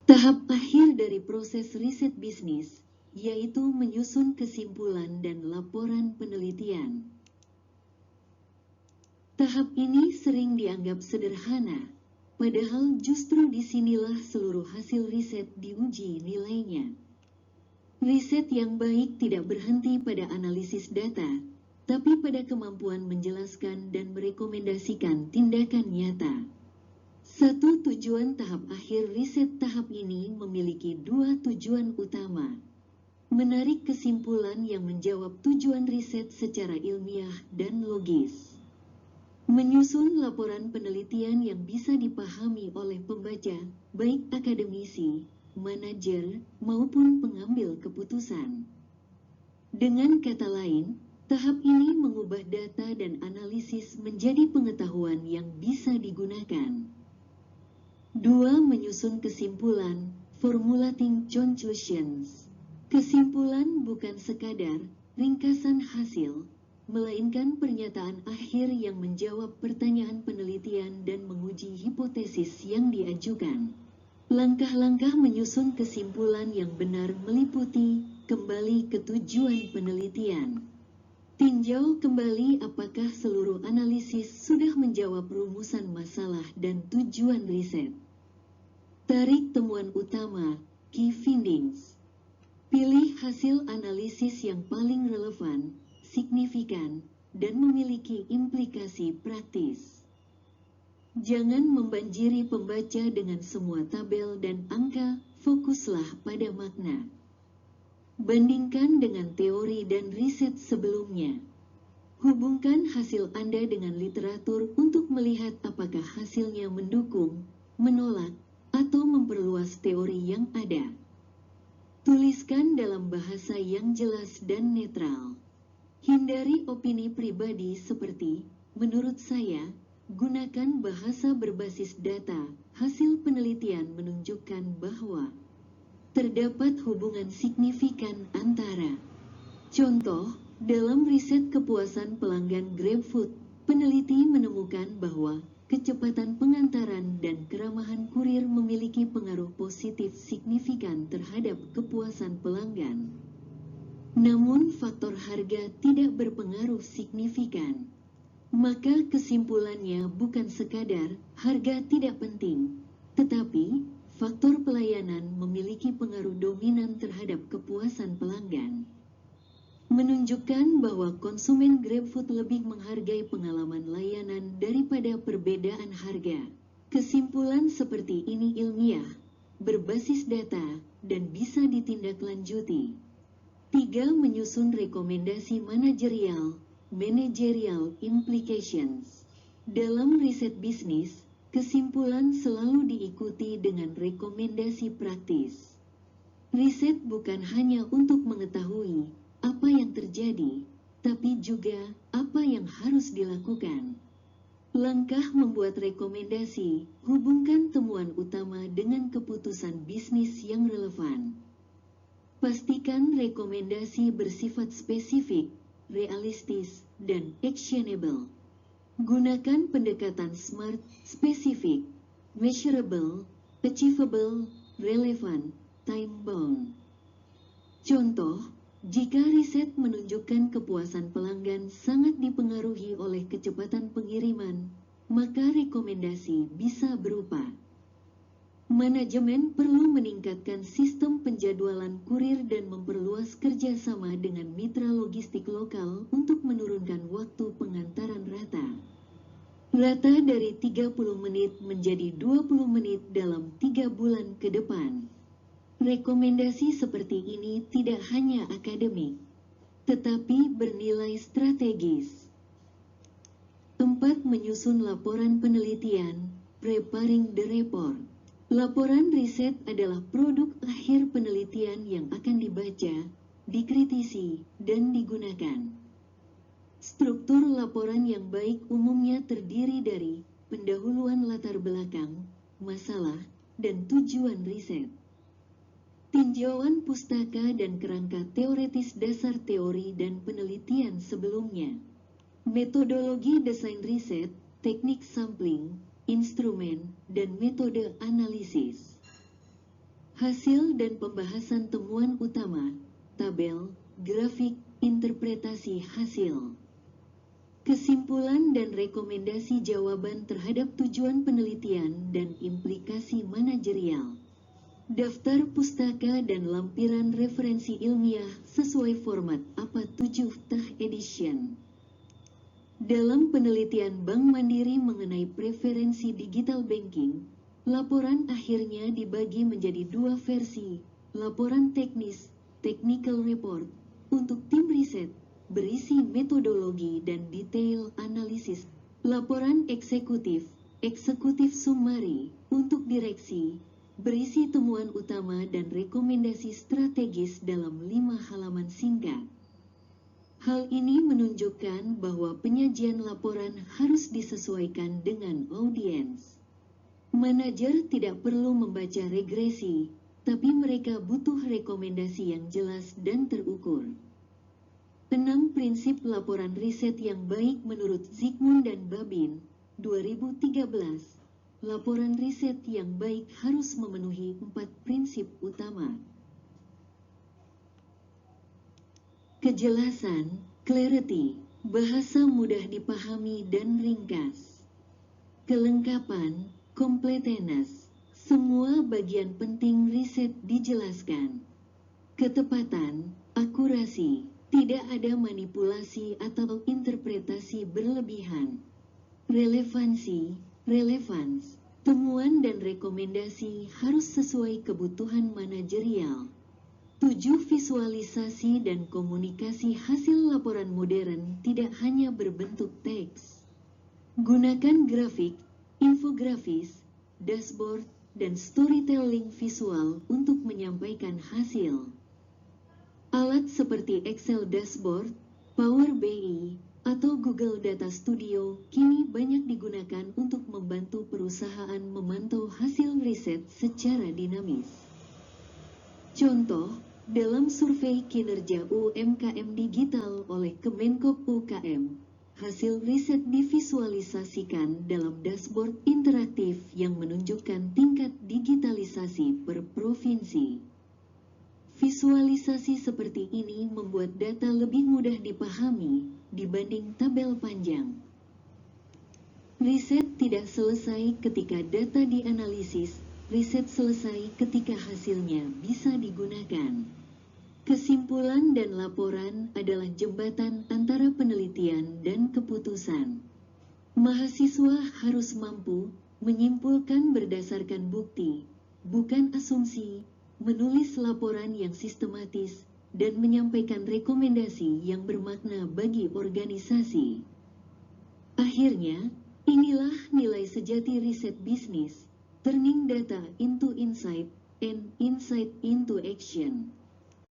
Tahap akhir dari proses riset bisnis, yaitu menyusun kesimpulan dan laporan penelitian. Tahap ini sering dianggap sederhana, padahal justru disinilah seluruh hasil riset diuji nilainya. Riset yang baik tidak berhenti pada analisis data, tapi pada kemampuan menjelaskan dan merekomendasikan tindakan nyata. Satu tujuan tahap akhir riset tahap ini memiliki dua tujuan utama. Menarik kesimpulan yang menjawab tujuan riset secara ilmiah dan logis. Menyusun laporan penelitian yang bisa dipahami oleh pembaca, baik akademisi, manajer, maupun pengambil keputusan. Dengan kata lain, tahap ini mengubah data dan analisis menjadi pengetahuan yang bisa digunakan. 2. Menyusun kesimpulan, formulating conclusions. Kesimpulan bukan sekadar ringkasan hasil, melainkan pernyataan akhir yang menjawab pertanyaan penelitian dan menguji hipotesis yang diajukan. Langkah-langkah menyusun kesimpulan yang benar meliputi kembali ke tujuan penelitian. Tinjau kembali apakah seluruh analisis sudah menjawab rumusan masalah dan tujuan riset. Tarik temuan utama, key findings. Pilih hasil analisis yang paling relevan, signifikan, dan memiliki implikasi praktis. Jangan membanjiri pembaca dengan semua tabel dan angka, fokuslah pada makna. Bandingkan dengan teori dan riset sebelumnya. Hubungkan hasil Anda dengan literatur untuk melihat apakah hasilnya mendukung, menolak, atau memperluas teori yang ada. Tuliskan dalam bahasa yang jelas dan netral. Hindari opini pribadi seperti, menurut saya, gunakan bahasa berbasis data. Hasil penelitian menunjukkan bahwa terdapat hubungan signifikan antara. Contoh, dalam riset kepuasan pelanggan GrabFood, peneliti menemukan bahwa kecepatan pengantaran dan keramahan kurir memiliki pengaruh positif signifikan terhadap kepuasan pelanggan. Namun faktor harga tidak berpengaruh signifikan. Maka kesimpulannya bukan sekadar harga tidak penting, tetapi faktor pelayanan memiliki pengaruh dominan terhadap kepuasan pelanggan. Menunjukkan bahwa konsumen GrabFood lebih menghargai pengalaman layanan daripada perbedaan harga. Kesimpulan seperti ini ilmiah, berbasis data, dan bisa ditindaklanjuti. 3. Menyusun rekomendasi manajerial, managerial implications. Dalam riset bisnis, kesimpulan selalu diikuti dengan rekomendasi praktis. Riset bukan hanya untuk mengetahui apa yang terjadi, tapi juga apa yang harus dilakukan. Langkah membuat rekomendasi, hubungkan temuan utama dengan keputusan bisnis yang relevan. Pastikan rekomendasi bersifat spesifik, realistis, dan actionable. Gunakan pendekatan SMART, spesifik, measurable, achievable, relevant, time-bound. Contoh, jika riset menunjukkan kepuasan pelanggan sangat dipengaruhi oleh kecepatan pengiriman, maka rekomendasi bisa berupa: manajemen perlu meningkatkan sistem penjadwalan kurir dan memperluas kerjasama dengan mitra logistik lokal untuk menurunkan waktu pengantaran rata dari 30 menit menjadi 20 menit dalam 3 bulan ke depan. Rekomendasi seperti ini tidak hanya akademik, tetapi bernilai strategis. 4. Menyusun laporan penelitian, preparing the report. Laporan riset adalah produk akhir penelitian yang akan dibaca, dikritisi, dan digunakan. Struktur laporan yang baik umumnya terdiri dari pendahuluan latar belakang, masalah, dan tujuan riset. Tinjauan pustaka dan kerangka teoretis dasar teori dan penelitian sebelumnya. Metodologi desain riset, teknik sampling, instrumen, dan metode analisis. Hasil dan pembahasan temuan utama, tabel, grafik, interpretasi hasil. Kesimpulan dan rekomendasi jawaban terhadap tujuan penelitian dan implikasi manajerial. Daftar pustaka dan lampiran referensi ilmiah sesuai format APA 7 Tah Edition. Dalam penelitian Bank Mandiri mengenai preferensi digital banking, laporan akhirnya dibagi menjadi dua versi, laporan teknis, technical report, untuk tim riset, berisi metodologi dan detail analisis, laporan eksekutif, eksekutif summary, untuk direksi, berisi temuan utama dan rekomendasi strategis dalam 5 halaman singkat. Hal ini menunjukkan bahwa penyajian laporan harus disesuaikan dengan audiens. Manajer tidak perlu membaca regresi, tapi mereka butuh rekomendasi yang jelas dan terukur. 6 prinsip laporan riset yang baik menurut Zygmunt dan Babin, 2013. Laporan riset yang baik harus memenuhi 4 prinsip utama. Kejelasan, clarity, bahasa mudah dipahami dan ringkas. Kelengkapan, completeness, semua bagian penting riset dijelaskan. Ketepatan, akurasi, tidak ada manipulasi atau interpretasi berlebihan. Relevansi, relevans, temuan dan rekomendasi harus sesuai kebutuhan manajerial. 7 visualisasi dan komunikasi hasil laporan modern tidak hanya berbentuk teks. Gunakan grafik, infografis, dashboard, dan storytelling visual untuk menyampaikan hasil. Alat seperti Excel Dashboard, Power BI, atau Google Data Studio kini banyak digunakan untuk membantu perusahaan memantau hasil riset secara dinamis. Contoh, dalam survei kinerja UMKM digital oleh Kemenkop UKM, hasil riset divisualisasikan dalam dashboard interaktif yang menunjukkan tingkat digitalisasi per provinsi. Visualisasi seperti ini membuat data lebih mudah dipahami dibanding tabel panjang. Riset tidak selesai ketika data dianalisis, riset selesai ketika hasilnya bisa digunakan. Kesimpulan dan laporan adalah jembatan antara penelitian dan keputusan. Mahasiswa harus mampu menyimpulkan berdasarkan bukti, bukan asumsi, menulis laporan yang sistematis, dan menyampaikan rekomendasi yang bermakna bagi organisasi. Akhirnya, inilah nilai sejati riset bisnis, turning data into insight and insight into action.